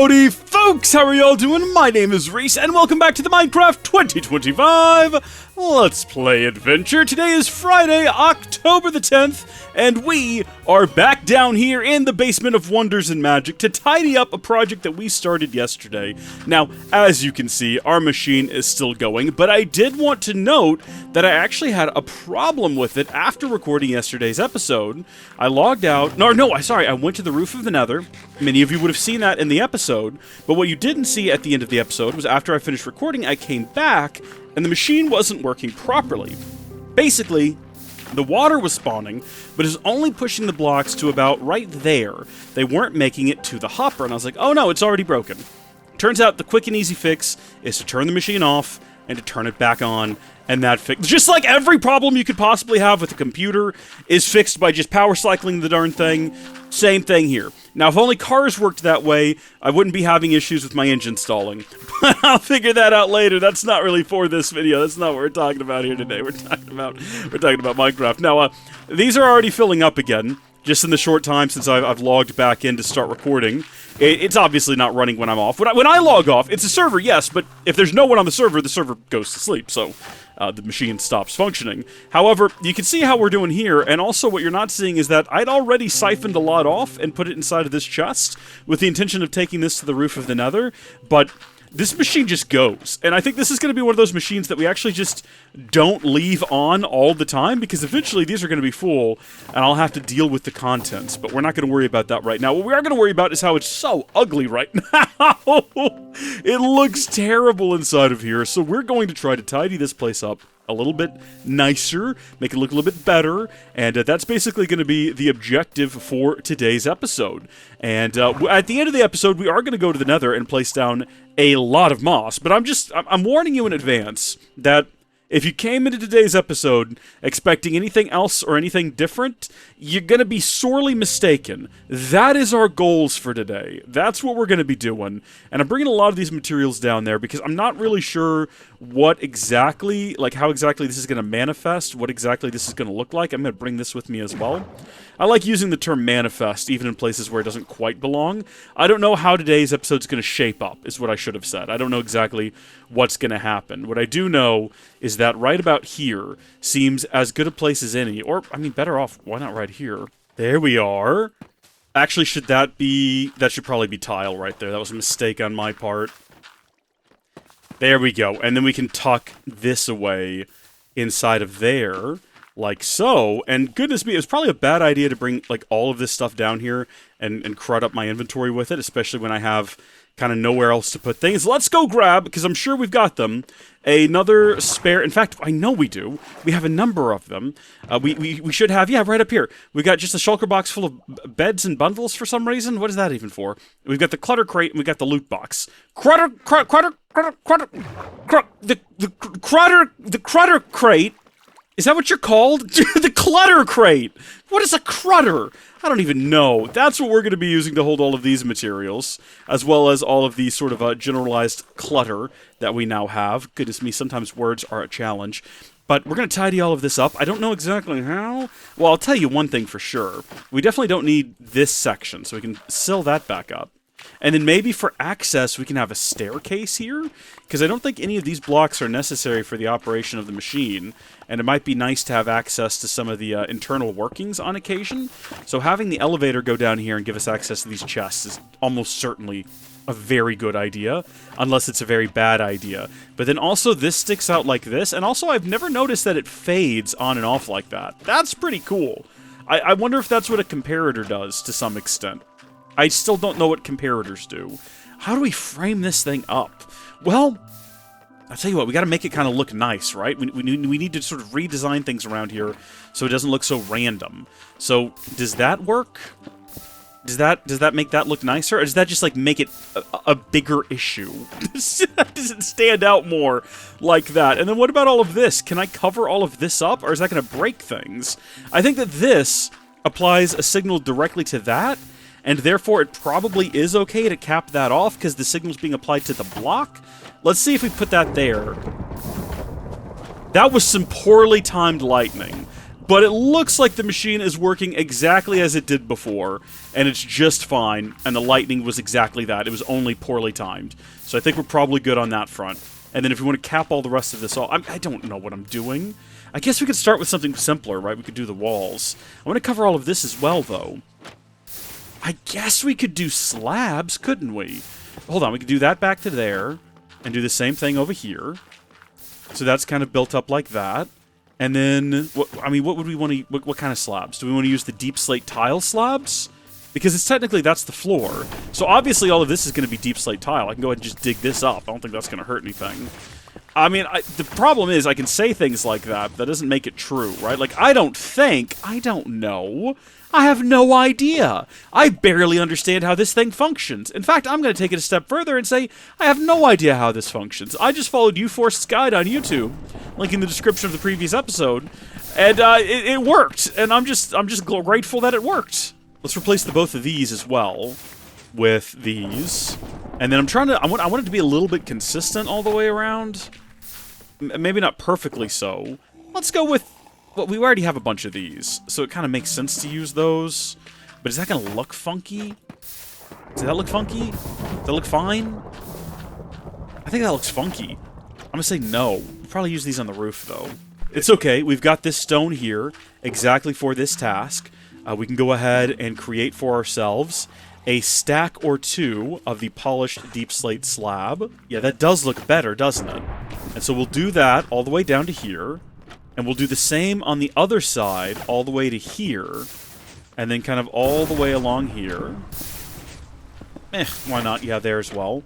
Howdy folks, how are y'all doing? My name is Reese, and welcome back to the Minecraft 2025 Let's Play Adventure. Today is Friday, October the 10th, and we are back down here in the basement of Wonders and Magic to tidy up a project that we started yesterday. Now, as you can see, our machine is still going, but I did want to note that I actually had a problem with it after recording yesterday's episode. I logged out, I went to the roof of the Nether. Many of you would have seen that in the episode, but what you didn't see at the end of the episode was after I finished recording, I came back, and the machine wasn't working properly. Basically, the water was spawning, but it was only pushing the blocks to about right there. They weren't making it to the hopper, and I was like, oh no, it's already broken. Turns out the quick and easy fix is to turn the machine off and to turn it back on, and that fix, just like every problem you could possibly have with a computer, is fixed by just power cycling the darn thing. Same thing here. Now, if only cars worked that way, I wouldn't be having issues with my engine stalling. But I'll figure that out later. That's not really for this video. That's not what we're talking about here today. We're talking about Minecraft. Now, these are already filling up again, just in the short time since I've logged back in to start recording. It's obviously not running when I'm off. When I log off, it's a server, yes, but if there's no one on the server goes to sleep, so the machine stops functioning. However, you can see how we're doing here, and also what you're not seeing is that I'd already siphoned a lot off and put it inside of this chest with the intention of taking this to the roof of the Nether, but this machine just goes. And I think this is going to be one of those machines that we actually just don't leave on all the time, because eventually these are going to be full, and I'll have to deal with the contents. But we're not going to worry about that right now. What we are going to worry about is how it's so ugly right now. It looks terrible inside of here, so we're going to try to tidy this place up a little bit nicer, make it look a little bit better, and that's basically going to be the objective for today's episode. And at the end of the episode, we are going to go to the Nether and place down a lot of moss, but I'm warning you in advance that if you came into today's episode expecting anything else or anything different, you're going to be sorely mistaken. That is our goals for today. That's what we're going to be doing. And I'm bringing a lot of these materials down there because I'm not really sure what exactly, like how exactly this is going to manifest, what exactly this is going to look like. I'm going to bring this with me as well. I like using the term manifest, even in places where it doesn't quite belong. I don't know how today's episode's going to shape up, is what I should have said. I don't know exactly what's going to happen. What I do know is that right about here seems as good a place as any. Or, I mean, better off, why not right here? There we are. Actually, that should probably be tile right there. That was a mistake on my part. There we go. And then we can tuck this away inside of there, like so. And goodness me, it was probably a bad idea to bring, like, all of this stuff down here and crud up my inventory with it, especially when I have kind of nowhere else to put things. Let's go grab, because I'm sure we've got them, another spare. In fact, I know we do. We have a number of them. We should have, yeah, right up here. We got just a shulker box full of beds and bundles for some reason. What is that even for? We've got the clutter crate and we got the loot box. The clutter crate. Is that what you're called? The clutter crate! What is a crutter? I don't even know. That's what we're going to be using to hold all of these materials, as well as all of the sort of generalized clutter that we now have. Goodness me, sometimes words are a challenge. But we're going to tidy all of this up. I don't know exactly how. Well, I'll tell you one thing for sure. We definitely don't need this section, so we can seal that back up. And then maybe for access, we can have a staircase here, because I don't think any of these blocks are necessary for the operation of the machine, and it might be nice to have access to some of the internal workings on occasion. So having the elevator go down here and give us access to these chests is almost certainly a very good idea, unless it's a very bad idea. But then also this sticks out like this, and also I've never noticed that it fades on and off like that. That's pretty cool. I wonder if that's what a comparator does to some extent. I still don't know what comparators do. How do we frame this thing up? Well, I'll tell you what, we gotta make it kind of look nice, right? We need to sort of redesign things around here so it doesn't look so random. So, does that work? Does that make that look nicer? Or does that just, like, make it a bigger issue? Does it stand out more like that? And then what about all of this? Can I cover all of this up, or is that gonna break things? I think that this applies a signal directly to that, and therefore it probably is okay to cap that off because the signal's being applied to the block. Let's see if we put that there. That was some poorly timed lightning. But it looks like the machine is working exactly as it did before, and it's just fine, and the lightning was exactly that. It was only poorly timed. So I think we're probably good on that front. And then if we want to cap all the rest of this off, I don't know what I'm doing. I guess we could start with something simpler, right? We could do the walls. I want to cover all of this as well, though. I guess we could do slabs, couldn't we? Hold on, we could do that back to there, and do the same thing over here. So that's kind of built up like that. And then, what would we want to... What kind of slabs? Do we want to use the deep slate tile slabs? Because it's technically, that's the floor. So obviously all of this is going to be deep slate tile. I can go ahead and just dig this up. I don't think that's going to hurt anything. I mean, the problem is I can say things like that, but that doesn't make it true, right? Like, I don't know. I have no idea. I barely understand how this thing functions. In fact, I'm going to take it a step further and say I have no idea how this functions. I just followed UForced's guide on YouTube, link in the description of the previous episode, and it worked. And I'm just grateful that it worked. Let's replace both of these as well with these, and then I want it to be a little bit consistent all the way around. Maybe not perfectly so. Let's go with... Well, we already have a bunch of these, so it kind of makes sense to use those. But is that going to look funky? Does that look funky? Does that look fine? I think that looks funky. I'm going to say no. We'll probably use these on the roof, though. It's okay. We've got this stone here exactly for this task. We can go ahead and create for ourselves a stack or two of the polished deep slate slab. Yeah, that does look better, doesn't it? And so we'll do that all the way down to here. And we'll do the same on the other side all the way to here. And then kind of all the way along here. Why not? Yeah, there as well.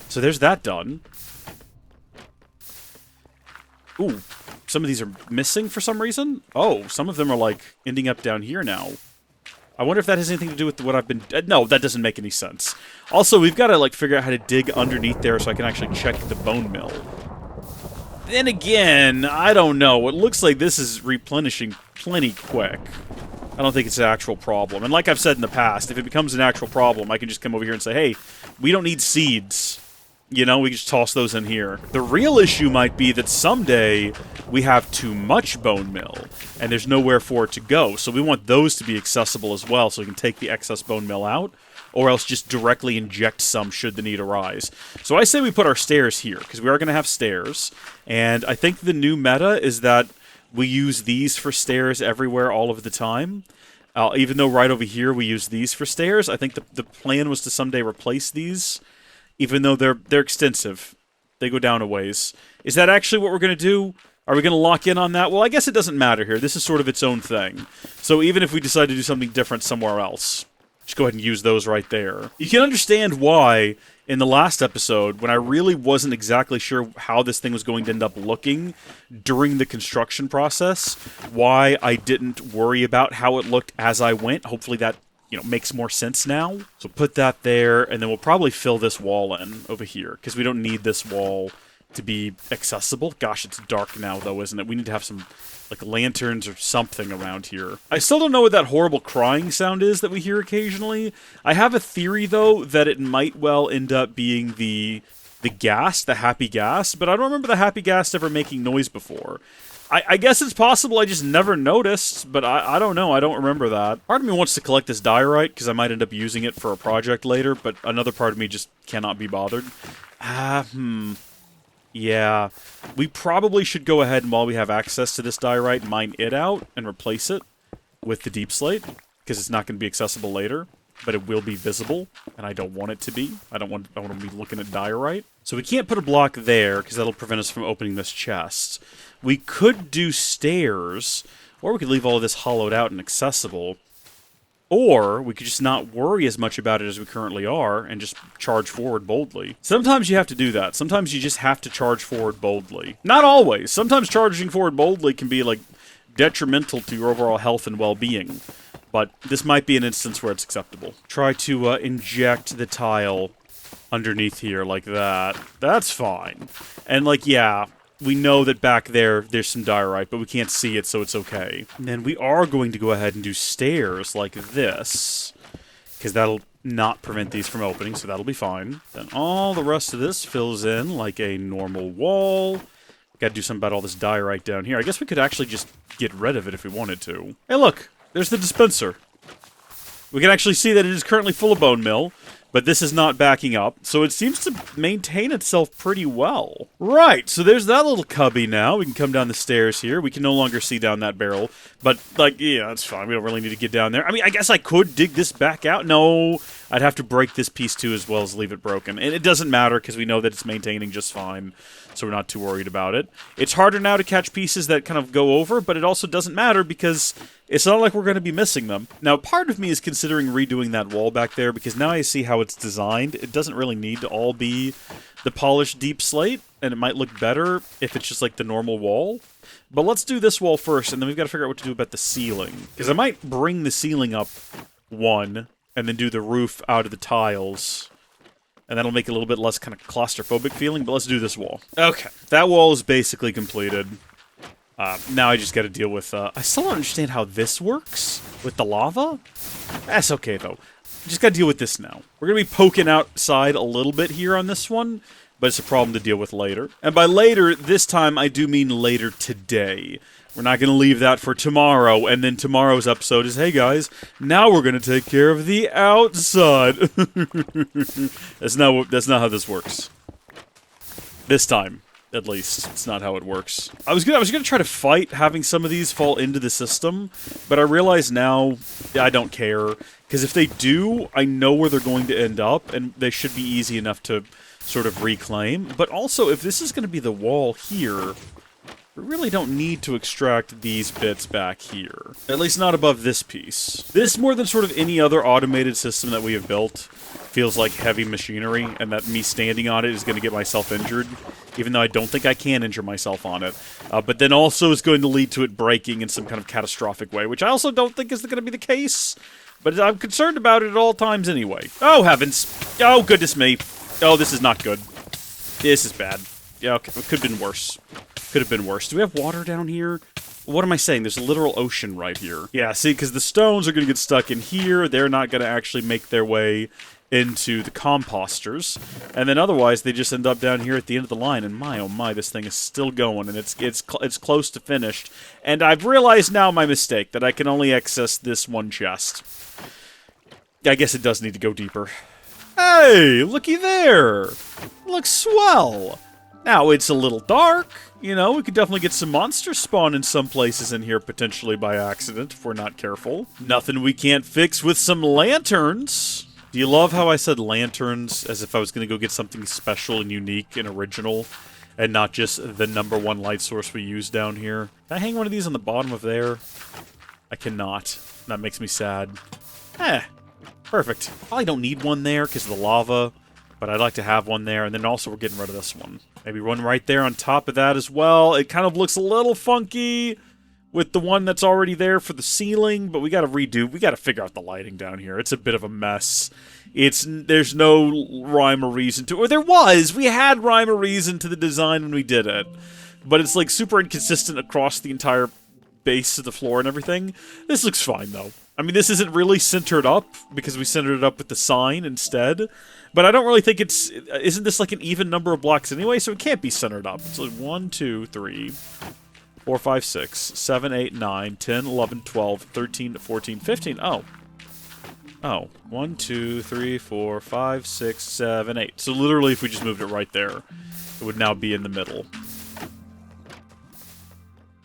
So there's that done. Ooh, some of these are missing for some reason. Oh, some of them are, like, ending up down here now. I wonder if that has anything to do with what I've been... no, that doesn't make any sense. Also, we've got to, like, figure out how to dig underneath there so I can actually check the bone mill. Then again, I don't know. It looks like this is replenishing plenty quick. I don't think it's an actual problem. And like I've said in the past, if it becomes an actual problem, I can just come over here and say, hey, we don't need seeds. You know, we just toss those in here. The real issue might be that someday we have too much bone meal, and there's nowhere for it to go. So we want those to be accessible as well, so we can take the excess bone meal out, or else just directly inject some should the need arise. So I say we put our stairs here, because we are going to have stairs, and I think the new meta is that we use these for stairs everywhere all of the time. Even though right over here we use these for stairs, I think the plan was to someday replace these. Even though they're extensive. They go down a ways. Is that actually what we're going to do? Are we going to lock in on that? Well, I guess it doesn't matter here. This is sort of its own thing. So even if we decide to do something different somewhere else, just go ahead and use those right there. You can understand why, in the last episode, when I really wasn't exactly sure how this thing was going to end up looking during the construction process, why I didn't worry about how it looked as I went. Hopefully that makes more sense now. So put that there, and then we'll probably fill this wall in over here, because we don't need this wall to be accessible. Gosh, it's dark now, though, isn't it? We need to have some, like, lanterns or something around here. I still don't know what that horrible crying sound is that we hear occasionally. I have a theory, though, that it might well end up being the ghast, the happy ghast, but I don't remember the happy ghast ever making noise before. I guess it's possible I just never noticed, but I don't know. I don't remember that. Part of me wants to collect this diorite, because I might end up using it for a project later, but another part of me just cannot be bothered. Yeah. We probably should go ahead and, while we have access to this diorite, mine it out and replace it with the deep slate, because it's not going to be accessible later, but it will be visible, and I don't want it to be. I don't want to be looking at diorite. So we can't put a block there, because that'll prevent us from opening this chest. We could do stairs, or we could leave all of this hollowed out and accessible, or we could just not worry as much about it as we currently are and just charge forward boldly. Sometimes you have to do that. Sometimes you just have to charge forward boldly. Not always. Sometimes charging forward boldly can be, like, detrimental to your overall health and well-being, but this might be an instance where it's acceptable. Try to inject the tile underneath here like that. That's fine. And, like, yeah, we know that back there's some diorite, but we can't see it, so it's okay. And then we are going to go ahead and do stairs like this, because that'll not prevent these from opening, so that'll be fine. Then all the rest of this fills in like a normal wall, Gotta do something about all this diorite down here. I guess we could actually just get rid of it if we wanted to. Hey, look! There's the dispenser. We can actually see that it is currently full of bone meal, but this is not backing up, so it seems to maintain itself pretty well. Right, so there's that little cubby now. We can come down the stairs here. We can no longer see down that barrel, but, like, yeah, that's fine. We don't really need to get down there. I mean, I guess I could dig this back out. No, I'd have to break this piece too as well as leave it broken. And it doesn't matter, because we know that it's maintaining just fine, so we're not too worried about it. It's harder now to catch pieces that kind of go over, but it also doesn't matter, because it's not like we're going to be missing them. Now, part of me is considering redoing that wall back there, because now I see how it's designed. It doesn't really need to all be the polished deep slate, and it might look better if it's just like the normal wall. But let's do this wall first, and then we've got to figure out what to do about the ceiling. Because I might bring the ceiling up one, and then do the roof out of the tiles. And that'll make it a little bit less kind of claustrophobic feeling, but let's do this wall. Okay, that wall is basically completed. Now I just gotta deal with, I still don't understand how this works with the lava. That's okay, though. Just gotta deal with this now. We're gonna be poking outside a little bit here on this one, but it's a problem to deal with later. And by later, this time, I do mean later today. We're not gonna leave that for tomorrow, and then tomorrow's episode is, hey guys, now we're gonna take care of the outside. That's not how this works. This time. At least, it's not how it works. I was gonna try to fight having some of these fall into the system, but I realize now I don't care, because if they do, I know where they're going to end up, and they should be easy enough to sort of reclaim. But also, if this is going to be the wall here, we really don't need to extract these bits back here. At least not above this piece. This, more than sort of any other automated system that we have built, feels like heavy machinery, and that me standing on it is going to get myself injured, even though I don't think I can injure myself on it. But then also is going to lead to it breaking in some kind of catastrophic way, which I also don't think is going to be the case. But I'm concerned about it at all times anyway. Oh, heavens. Oh, goodness me. Oh, this is not good. This is bad. Yeah, okay. It could have been worse. Could have been worse. Do we have water down here? What am I saying? There's a literal ocean right here. Yeah, see, because the stones are going to get stuck in here. They're not going to actually make their way into the composters. And then otherwise, they just end up down here at the end of the line. And my, oh my, this thing is still going. And it's close to finished. And I've realized now my mistake, that I can only access this one chest. I guess it does need to go deeper. Hey, looky there! Looks swell! Now, it's a little dark, you know, we could definitely get some monsters spawn in some places in here, potentially by accident, if we're not careful. Nothing we can't fix with some lanterns. Do you love how I said lanterns, as if I was going to go get something special and unique and original, and not just the #1 light source we use down here? Can I hang one of these on the bottom of there? I cannot. That makes me sad. Perfect. Probably don't need one there because of the lava, but I'd like to have one there, and then also we're getting rid of this one. Maybe one right there on top of that as well. It kind of looks a little funky with the one that's already there for the ceiling, but we gotta redo, we gotta figure out the lighting down here. It's a bit of a mess. There's no rhyme or reason to, or there was, we had rhyme or reason to the design when we did it, but it's like super inconsistent across the entire base of the floor and everything. This looks fine though. I mean, this isn't really centered up, because we centered it up with the sign instead. But I don't really think isn't this like an even number of blocks anyway, so it can't be centered up. It's like 1, 2, 3, 4, 5, 6, 7, 8, 9, 10, 11, 12, 13, 14, 15. Oh. 1, 2, 3, 4, 5, 6, 7, 8. So literally, if we just moved it right there, it would now be in the middle.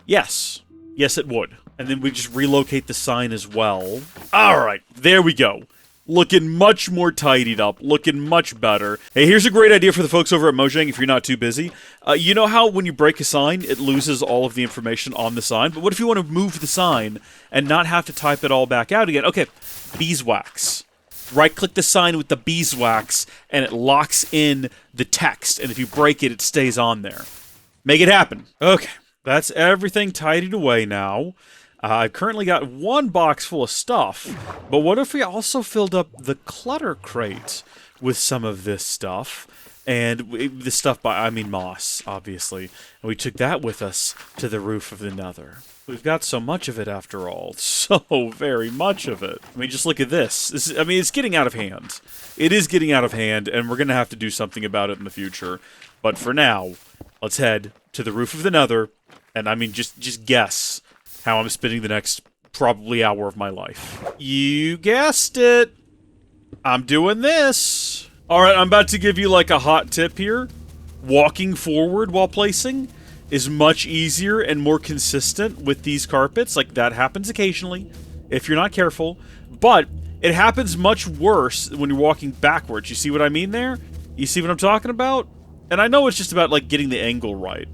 Yes. Yes, it would. And then we just relocate the sign as well. Alright, there we go. Looking much more tidied up, looking much better. Hey, here's a great idea for the folks over at Mojang if you're not too busy. You know how when you break a sign, it loses all of the information on the sign? But what if you want to move the sign and not have to type it all back out again? Okay, beeswax. Right-click the sign with the beeswax, and it locks in the text. And if you break it, it stays on there. Make it happen. Okay, that's everything tidied away now. I've currently got one box full of stuff, but what if we also filled up the clutter crate with some of this stuff? And this stuff I mean moss, obviously. And we took that with us to the roof of the Nether. We've got so much of it after all. So very much of it. I mean, just look at this. I mean, it's getting out of hand. It is getting out of hand, and we're going to have to do something about it in the future. But for now, let's head to the roof of the Nether, and I mean, just guess how I'm spending the next probably hour of my life. You guessed it. I'm doing this. Alright, I'm about to give you like a hot tip here. Walking forward while placing is much easier and more consistent with these carpets. Like, that happens occasionally, if you're not careful. But it happens much worse when you're walking backwards. You see what I mean there? You see what I'm talking about? And I know it's just about, like, getting the angle right.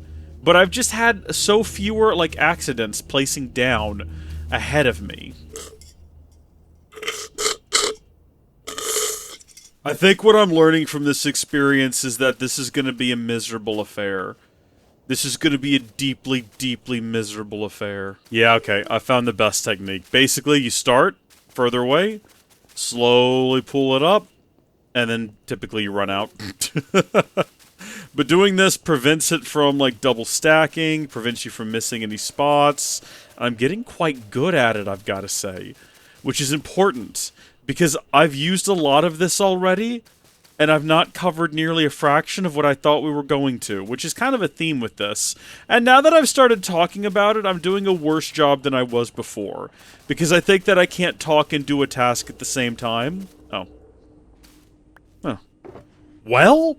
But I've just had so fewer, like, accidents placing down ahead of me. I think what I'm learning from this experience is that this is going to be a miserable affair. This is going to be a deeply, deeply miserable affair. Yeah, okay, I found the best technique. Basically, you start further away, slowly pull it up, and then typically you run out. But doing this prevents it from, like, double stacking, prevents you from missing any spots. I'm getting quite good at it, I've got to say, which is important, because I've used a lot of this already, and I've not covered nearly a fraction of what I thought we were going to, which is kind of a theme with this. And now that I've started talking about it, I'm doing a worse job than I was before, because I think that I can't talk and do a task at the same time. Oh. Oh. Well,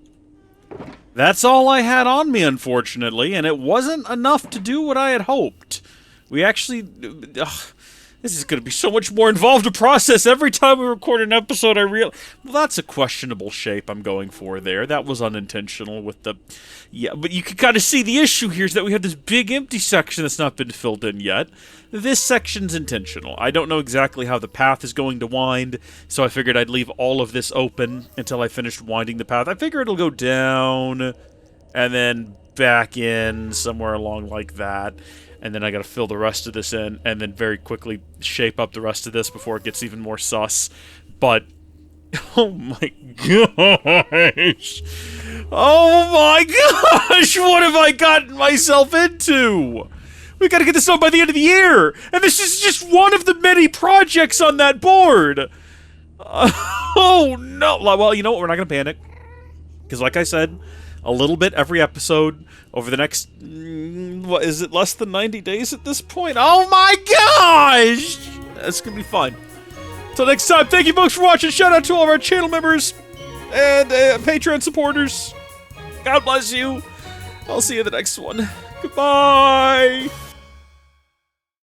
that's all I had on me, unfortunately, and it wasn't enough to do what I had hoped. We actually... this is going to be so much more involved to process. Every time we record an episode, I realize... Well, that's a questionable shape I'm going for there. That was unintentional with the... Yeah, but you can kind of see the issue here is that we have this big empty section that's not been filled in yet. This section's intentional. I don't know exactly how the path is going to wind, so I figured I'd leave all of this open until I finished winding the path. I figure it'll go down, and then back in, somewhere along like that. And then I gotta fill the rest of this in, and then very quickly shape up the rest of this before it gets even more sus. But, oh my gosh! Oh my gosh! What have I gotten myself into? We gotta get this done by the end of the year! And this is just one of the many projects on that board! Oh no! Well, you know what? We're not gonna panic. Because like I said, a little bit every episode over the next... what, is it less than 90 days at this point? Oh my gosh! That's gonna be fun. Until next time, thank you folks for watching. Shout out to all of our channel members and Patreon supporters. God bless you. I'll see you in the next one. Goodbye!